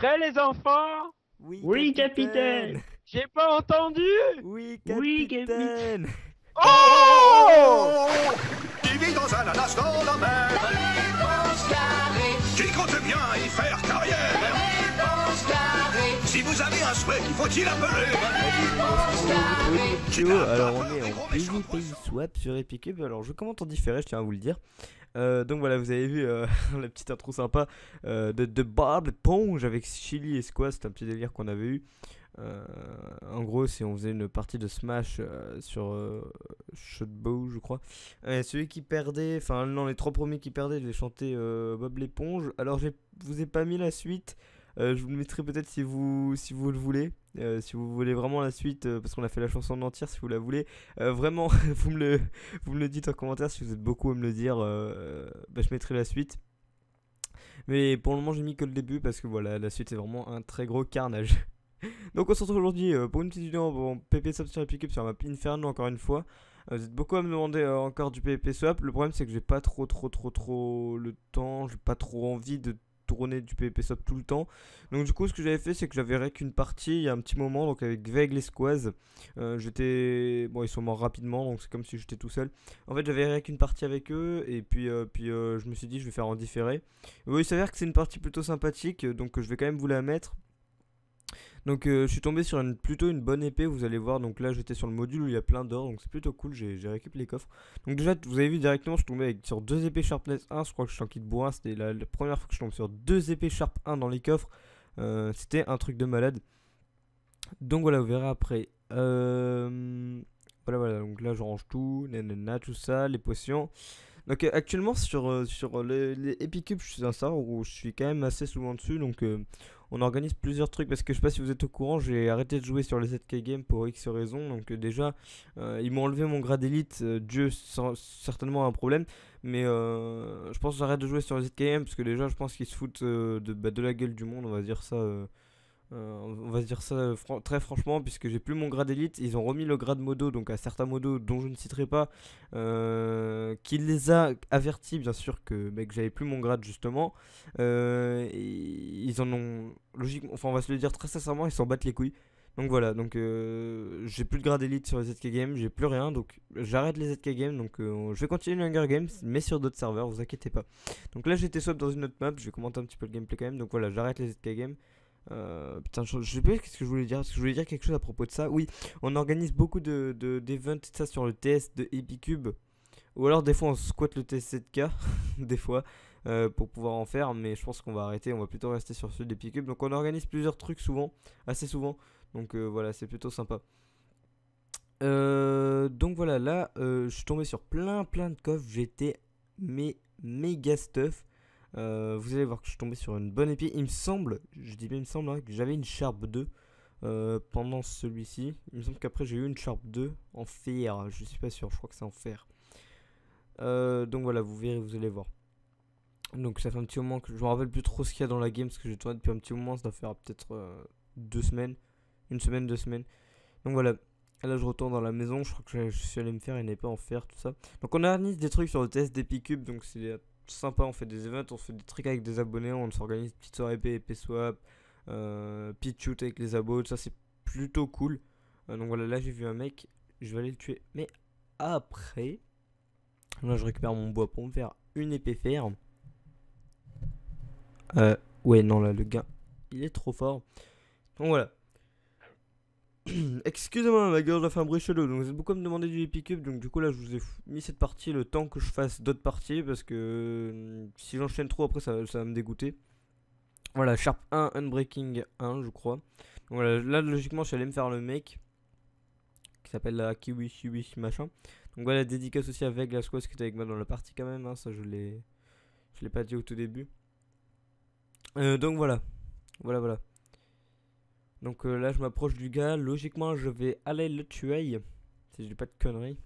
Prêts les enfants? Oui, Oui, capitaine. capitaine. J'ai pas entendu. Oui, Oui, capitaine. capitaine. Oh! Qui vit dans un ananas dans la mer. La réponse carrée, Qui compte bien y faire carrière. réponse carrée, Si vous avez un souhait, qu'il faut-il appeler. réponse carrée. Vidéo. Alors on est en PvP Swap sur Epicube. Alors je commente en différé, je tiens à vous le dire. Donc voilà, vous avez vu la petite intro sympa de Bob l'éponge avec Chili et Squash, c'était un petit délire qu'on avait eu. En gros, si on faisait une partie de Smash sur Shotbow, je crois. Celui qui perdait, enfin non, les trois premiers qui perdaient, je vais chanter Bob l'éponge. Alors je vous ai pas mis la suite. Je vous le mettrai peut-être si vous le voulez. Si vous voulez vraiment la suite, parce qu'on a fait la chanson en entière, si vous la voulez, vraiment, vous me le dites en commentaire si vous êtes beaucoup à me le dire. Je mettrai la suite. Mais pour le moment, j'ai mis que le début parce que voilà, la suite est vraiment un très gros carnage. Donc, on se retrouve aujourd'hui pour une petite vidéo en PvP Swap sur Epicube sur la map Inferno encore une fois. Vous êtes beaucoup à me demander encore du PvP Swap. Le problème, c'est que j'ai pas trop le temps, j'ai pas trop envie de tourner du PvP Swap tout le temps. Donc du coup ce que j'avais fait c'est que j'avais rec une partie il y a un petit moment donc avec Veg les Squaz. J'étais... Bon ils sont morts rapidement donc c'est comme si j'étais tout seul. En fait j'avais rec une partie avec eux et puis, je me suis dit je vais faire en différé. Et oui, il s'avère que c'est une partie plutôt sympathique donc je vais quand même vous la mettre. Donc je suis tombé sur plutôt une bonne épée, vous allez voir. Donc là j'étais sur le module où il y a plein d'or, donc c'est plutôt cool, j'ai récupéré les coffres. Donc déjà vous avez vu directement je suis tombé sur deux épées Sharpness 1, je crois que je suis en kit bourrin. C'était la première fois que je tombe sur deux épées Sharp 1 dans les coffres. C'était un truc de malade. Donc voilà, vous verrez après. Voilà, donc là je range tout, nanana, tout ça, les potions. Donc actuellement sur les Epicube, je suis un serveur où je suis quand même assez souvent dessus. Donc on organise plusieurs trucs parce que je sais pas si vous êtes au courant, j'ai arrêté de jouer sur les ZK Games pour X raisons. Donc déjà ils m'ont enlevé mon grade élite, Dieu certainement un problème. Mais je pense que j'arrête de jouer sur les ZK Games parce que déjà je pense qu'ils se foutent de la gueule du monde, on va dire ça. Très franchement, puisque j'ai plus mon grade élite. Ils ont remis le grade modo, donc à certains modos dont je ne citerai pas, qui les a avertis bien sûr que j'avais plus mon grade justement. Ils en ont logiquement, enfin on va se le dire très sincèrement, ils s'en battent les couilles. Donc voilà, donc j'ai plus de grade élite sur les ZK Games, j'ai plus rien, donc j'arrête les ZK Games. Donc je vais continuer le Hunger Games, mais sur d'autres serveurs, vous inquiétez pas. Donc là j'étais swap dans une autre map, je vais commenter un petit peu le gameplay quand même. Donc voilà, j'arrête les ZK Games. Putain, je sais pas ce que je voulais dire, parce que je voulais dire quelque chose à propos de ça. Oui, on organise beaucoup d'events et ça sur le TS de Epicube. Ou alors des fois on squatte le TS 7K, des fois, pour pouvoir en faire. Mais je pense qu'on va arrêter, on va plutôt rester sur ceux d'Epicube. Donc on organise plusieurs trucs souvent, assez souvent. Donc voilà, c'est plutôt sympa. Donc voilà, là je suis tombé sur plein de coffres. J'étais méga stuff. Vous allez voir que je suis tombé sur une bonne épée. Il me semble, je dis bien il me semble, hein, que j'avais une Sharp 2 pendant celui-ci. Il me semble qu'après j'ai eu une Sharp 2 en fer. Je suis pas sûr, je crois que c'est en fer. Donc voilà, vous verrez, vous allez voir. Donc ça fait un petit moment que je me rappelle plus trop ce qu'il y a dans la game, parce que j'ai tourné depuis un petit moment. Ça doit faire peut-être 2 semaines, une semaine, 2 semaines. Donc voilà. Là je retourne dans la maison, je crois que je suis allé me faire une épée en fer, tout ça. Donc on organise des trucs sur le test d'Epicube, donc c'est sympa, on fait des events, on fait des trucs avec des abonnés, on s'organise une petite soirée épée swap, pitch shoot avec les abos, ça c'est plutôt cool. Donc voilà, là j'ai vu un mec, je vais aller le tuer. Mais après, là je récupère mon bois pour me faire une épée fer. Ouais non là le gars, il est trop fort. Donc voilà. Excusez-moi, ma gueule a fait un bruit chelou. Donc vous êtes beaucoup à me demander du Epicube. Donc du coup là je vous ai mis cette partie le temps que je fasse d'autres parties, parce que si j'enchaîne trop après ça va me dégoûter. Voilà, Sharp 1, Unbreaking 1 je crois. Donc voilà, là logiquement je suis allé me faire le mec qui s'appelle la Kiwi Shiwi machin. Donc voilà, dédicace aussi avec la squad qui était avec moi dans la partie quand même, hein. Ça je l'ai pas dit au tout début. Donc voilà. Donc là je m'approche du gars, logiquement je vais aller le tuer, si je dis pas de conneries.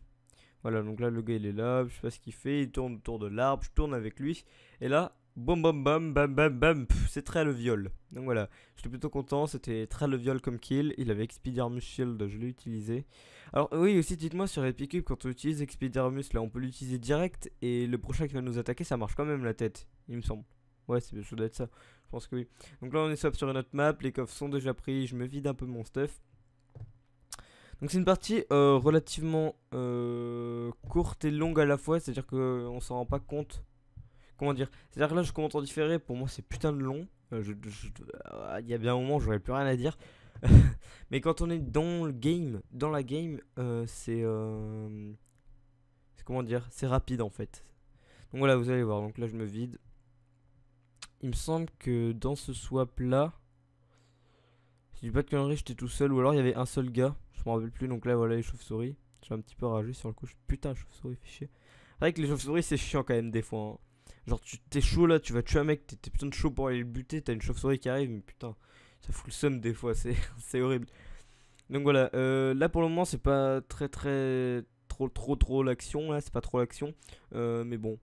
Voilà, donc là le gars il est là, je sais pas ce qu'il fait, il tourne autour de l'arbre, je tourne avec lui. Et là, bam bam bam bam bam bam, c'est très le viol. Donc voilà, j'étais plutôt content, c'était très le viol comme kill. Il avait Expidermus Shield, je l'ai utilisé. Alors oui aussi dites-moi sur Epicube, quand on utilise Expidermus là on peut l'utiliser direct. Et le prochain qui va nous attaquer ça marche quand même la tête, il me semble. Ouais, ça doit être ça. Je pense que oui. Donc là on est swap sur une autre map, les coffres sont déjà pris, je me vide un peu mon stuff. Donc c'est une partie relativement courte et longue à la fois, c'est-à-dire qu'on s'en rend pas compte. Comment dire? C'est-à-dire que là je commente en différé, pour moi c'est putain de long. Il y a bien un moment où j'aurais plus rien à dire. Mais quand on est dans le game, dans la game, c'est comment dire? C'est rapide en fait. Donc voilà, vous allez voir, donc là je me vide. Il me semble que dans ce swap là, si je dis pas de conneries, j'étais tout seul ou alors il y avait un seul gars. Je m'en rappelle plus, donc là voilà les chauves-souris. J'ai un petit peu ragé sur le coup. Putain, chauve-souris, fait chier. C'est vrai que les chauves-souris c'est chiant quand même des fois. Hein. Genre t'es chaud là, tu vas tuer un mec, t'es putain de chaud pour aller le buter, t'as une chauve-souris qui arrive, mais putain, ça fout le seum des fois, c'est horrible. Donc voilà, là pour le moment c'est pas trop l'action, là c'est pas trop l'action. Mais bon,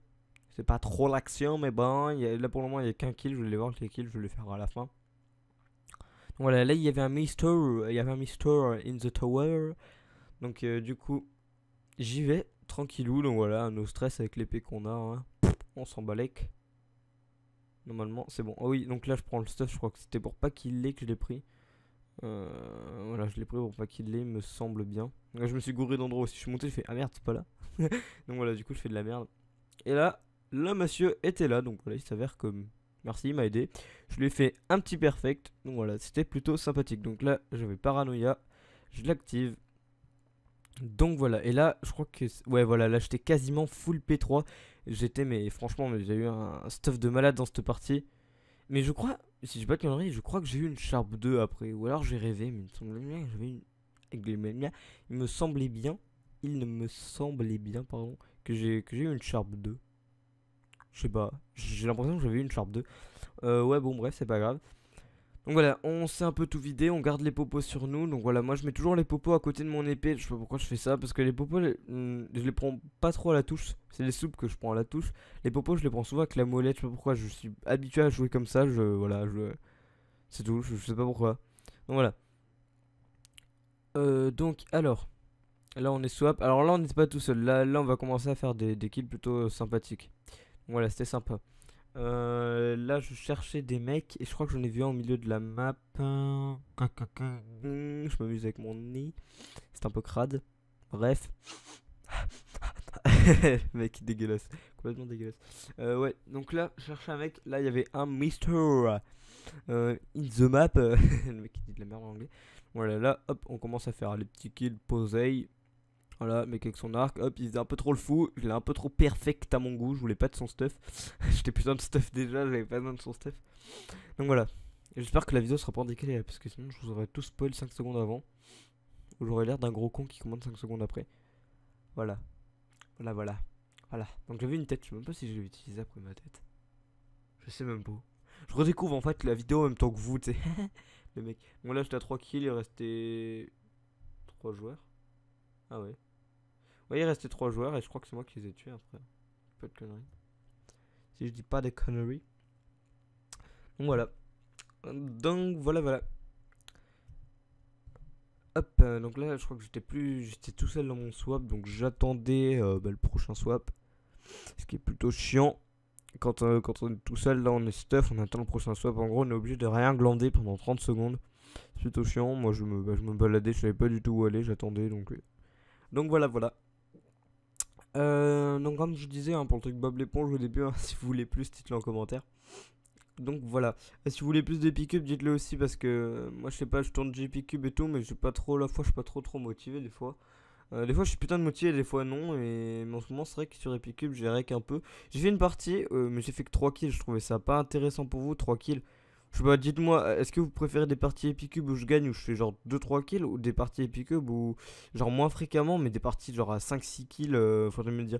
c'est pas trop l'action, mais bon, là pour le moment il y a qu'un kill, je vais les voir les kills, je vais les faire à la fin. Donc voilà, là il y avait un Mister in the tower. Donc du coup, j'y vais tranquillou, donc voilà, no stress avec l'épée qu'on a, hein. On s'en balèque. Normalement, c'est bon. Oh oui, donc là je prends le stuff, je crois que c'était pour pas qu'il l'ait que je l'ai pris. Voilà, je l'ai pris pour pas qu'il l'ait, me semble bien. Là, je me suis gouré d'endroit aussi, je suis monté, je fais ah merde, c'est pas là. Donc voilà, du coup je fais de la merde. Et là, le monsieur était là, donc voilà, il s'avère que merci, il m'a aidé. Je lui ai fait un petit perfect, donc voilà, c'était plutôt sympathique. Donc là, j'avais paranoïa, je l'active. Donc voilà, et là, je crois que ouais, voilà, là j'étais quasiment full P3. J'étais, mais franchement, mais j'ai eu un stuff de malade dans cette partie. Mais je crois, si j'ai pas de conneries, je crois que j'ai eu une Sharp 2 après. Ou alors j'ai rêvé, mais il me semblait bien que j'avais une. Il me semblait bien, pardon, que j'ai eu une Sharp 2. Je sais pas, j'ai l'impression que j'avais eu une Sharp 2. Ouais, bon, bref, c'est pas grave. Donc voilà, on s'est un peu tout vidé, on garde les popos sur nous. Donc voilà, moi je mets toujours les popos à côté de mon épée. Je sais pas pourquoi je fais ça, parce que les popos, je les prends pas trop à la touche. C'est les soupes que je prends à la touche. Les popos, je les prends souvent avec la molette. Je sais pas pourquoi, je suis habitué à jouer comme ça. Voilà, c'est tout, je sais pas pourquoi. Donc voilà. Donc alors, là on est swap. Alors là on n'est pas tout seul. Là on va commencer à faire des kills plutôt sympathiques. Donc voilà, c'était sympa. Là je cherchais des mecs et je crois que j'en ai vu un au milieu de la map. Je m'amuse avec mon nez. C'est un peu crade. Bref. Mec dégueulasse. Complètement dégueulasse. Ouais, donc là je cherchais un mec. Là il y avait un Mister in the map. Le mec qui dit de la merde en anglais. Voilà, là hop, on commence à faire les petits kills posés. Voilà, mec avec son arc, hop, il faisait un peu trop le fou. Je l'ai un peu trop perfect à mon goût. Je voulais pas de son stuff. J'étais putain de stuff déjà, j'avais pas besoin de son stuff. Donc voilà. J'espère que la vidéo sera pas en décalé parce que sinon je vous aurais tout spoil 5 secondes avant. Ou j'aurais l'air d'un gros con qui commande 5 secondes après. Voilà. Voilà. Donc j'avais une tête, je sais même pas si je l'ai utilisée après ma tête. Je sais même pas. Je redécouvre en fait la vidéo en même temps que vous, tu sais. Le mec. Bon là j'étais à 3 kills, il restait 3 joueurs. Ah ouais. Ouais, il restait 3 joueurs et je crois que c'est moi qui les ai tués après. Pas de conneries. Si je dis pas de conneries. Donc voilà. Donc voilà. Hop, donc là je crois que j'étais tout seul dans mon swap, donc j'attendais le prochain swap. Ce qui est plutôt chiant. Quand on est tout seul, là on est stuff, on attend le prochain swap. En gros on est obligé de rien glander pendant 30 secondes. C'est plutôt chiant. Moi je me baladais, je savais pas du tout où aller, j'attendais donc voilà. Donc comme je disais hein, pour le truc Bob l'éponge au début, hein, si vous voulez plus, dites-le en commentaire. Donc voilà, et si vous voulez plus de pick-up, dites-le aussi parce que moi je sais pas, je tourne JP-Cube et tout, mais j'ai pas trop la fois, je suis pas trop motivé des fois. Des fois je suis putain de motivé, des fois non, mais en ce moment c'est vrai que sur Epicube j'ai rec un peu. J'ai fait une partie, mais j'ai fait que 3 kills, je trouvais ça pas intéressant pour vous, 3 kills. Je sais pas, dites-moi, est-ce que vous préférez des parties Epicube où je gagne, où je fais genre 2-3 kills, ou des parties Epicube où genre moins fréquemment, mais des parties genre à 5-6 kills, faudrait me dire.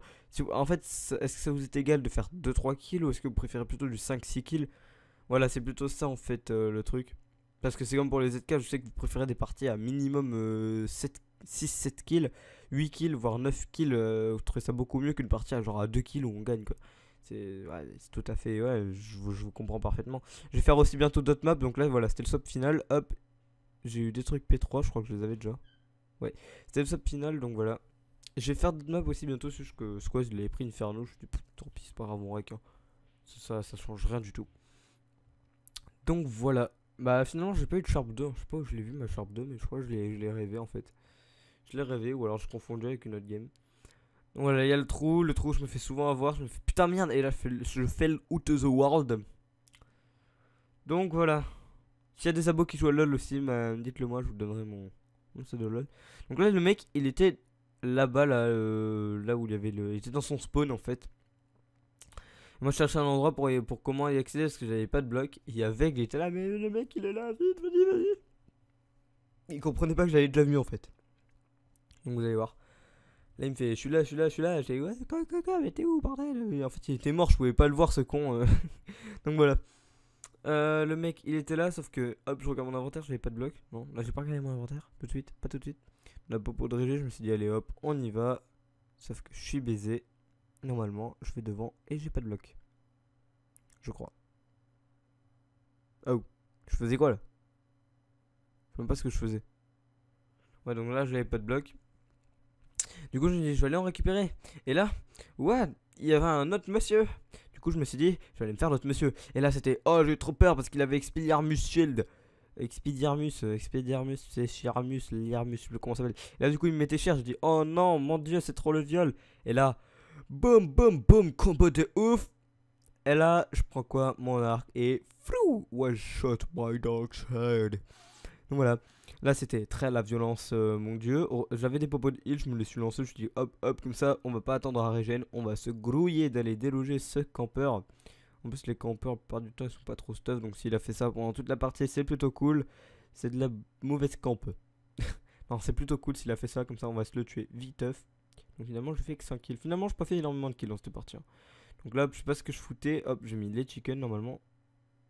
En fait, est-ce que ça vous est égal de faire 2-3 kills, ou est-ce que vous préférez plutôt du 5-6 kills? Voilà, c'est plutôt ça en fait le truc. Parce que c'est comme pour les ZK, je sais que vous préférez des parties à minimum 6-7 kills, 8 kills, voire 9 kills. Vous trouvez ça beaucoup mieux qu'une partie à genre à 2 kills où on gagne quoi. C'est tout à fait, ouais, je vous comprends parfaitement. Je vais faire aussi bientôt d'autres maps, donc là voilà, c'était le swap final. Hop, j'ai eu des trucs P3, je crois que je les avais déjà. Ouais, c'était le swap final, donc voilà. Je vais faire d'autres maps aussi bientôt, c'est juste que Squaz il avait pris Inferno. Je dis tant pis, c'est pas grave, mon rec. Hein. Ça change rien du tout. Donc voilà. Bah finalement j'ai pas eu de Sharp 2, je sais pas où je l'ai vu ma Sharp 2, mais je crois que je l'ai rêvé en fait. Je l'ai rêvé ou alors je confondais avec une autre game. Donc voilà, il y a le trou je me fais souvent avoir, je me fais putain merde et là je fais le Out of the World. Donc voilà. S'il y a des abos qui jouent à LoL aussi, bah, dites-le moi, je vous donnerai mon pseudo LoL. Donc là le mec il était là-bas là où il y avait il était dans son spawn en fait. Moi je cherchais un endroit pour comment y accéder parce que j'avais pas de bloc. Il y avait, il était là, mais le mec il est là, vite, vas-y. Il comprenait pas que j'avais déjà vu en fait. Donc vous allez voir. Là il me fait, je suis là. J'ai dit, ouais, quoi, mais t'es où, bordel? Et en fait il était mort, je pouvais pas le voir ce con. Donc voilà. Le mec il était là, sauf que hop, je regarde mon inventaire, j'avais pas de bloc. Non, là j'ai pas regardé mon inventaire, tout de suite, pas tout de suite. La popo de régie, je me suis dit, allez hop, on y va. Sauf que je suis baisé. Normalement, je vais devant et j'ai pas de bloc. Je crois. Oh, je faisais quoi là? Je sais même pas ce que je faisais. Ouais, donc là, j'avais pas de bloc. Du coup, je me suis dit, je vais aller en récupérer. Et là, ouais, il y avait un autre monsieur. Du coup, je me suis dit, je vais aller me faire l'autre monsieur. Et là, c'était, oh, j'ai eu trop peur parce qu'il avait Expelliarmus Shield. Expelliarmus, c'est Chiramus, Liarmus, je sais plus comment ça s'appelle. Et là, du coup, il me mettait cher. Je dis, oh non, mon dieu, c'est trop le viol. Et là, boum, combo de ouf. Et là, je prends quoi? Mon arc et flou, one shot my dark side. Donc voilà, là c'était très la violence, mon dieu. Oh, j'avais des popos de heal, je me les suis lancés. Je me suis dit hop, comme ça, on va pas attendre à régène. On va se grouiller d'aller déloger ce campeur. En plus, les campeurs, par du temps, ils sont pas trop stuff. Donc s'il a fait ça pendant toute la partie, c'est plutôt cool. C'est de la mauvaise camp. Non, c'est plutôt cool s'il a fait ça. Comme ça, on va se le tuer viteuf. Donc finalement, je fais que 5 kills. Finalement, je n'ai pas fait énormément de kills dans cette partie. Donc là, je sais pas ce que je foutais. Hop, j'ai mis les chickens normalement.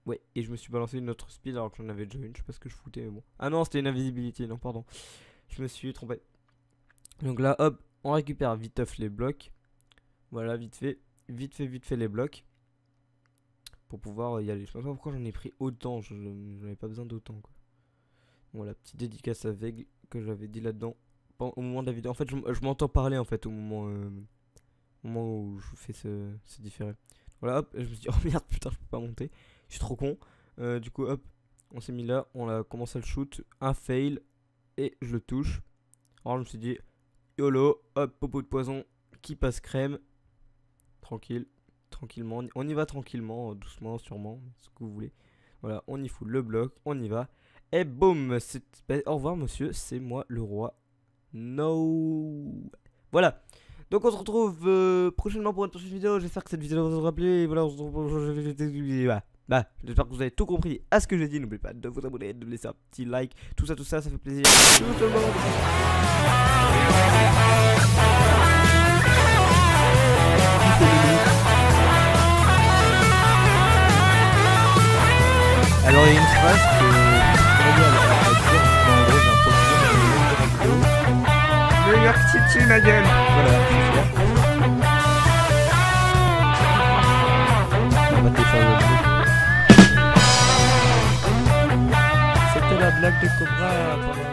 Ouais, et je me suis balancé une autre speed alors que j'en avais déjà une. Je sais pas ce que je foutais, mais bon. Ah non, c'était une invisibilité. Non, pardon. Je me suis trompé. Donc là, hop, on récupère viteuf les blocs. Voilà, vite fait les blocs. Pour pouvoir y aller. Je sais pas pourquoi j'en ai pris autant. J'en avais pas besoin d'autant, quoi. Voilà, petite dédicace à Veg que j'avais dit là-dedans. Au moment de la vidéo. En fait, je m'entends parler en fait au moment où je fais ce différé. Voilà, hop, je me suis dit, oh merde, putain, je peux pas monter. Je suis trop con. Du coup, hop, on s'est mis là, on a commencé à le shoot. Un fail, et je le touche. Alors, je me suis dit, YOLO, hop, popo de poison qui passe crème. Tranquillement. On y va tranquillement, doucement, sûrement, ce que vous voulez. Voilà, on y fout le bloc, on y va. Et boum, au revoir, monsieur, c'est moi le roi. No. Voilà. Donc on se retrouve prochainement pour une prochaine vidéo. J'espère que cette vidéo va vous rappeler. Voilà, on se retrouve. J'espère que vous avez tout compris à ce que j'ai dit. N'oubliez pas de vous abonner, de laisser un petit like. Tout ça, ça fait plaisir. Tout le monde. Alors il y a une phrase que New York City, ma gueule. Voilà, c'est sûr. On va télécharger le truc. C'était la blague de Cobra.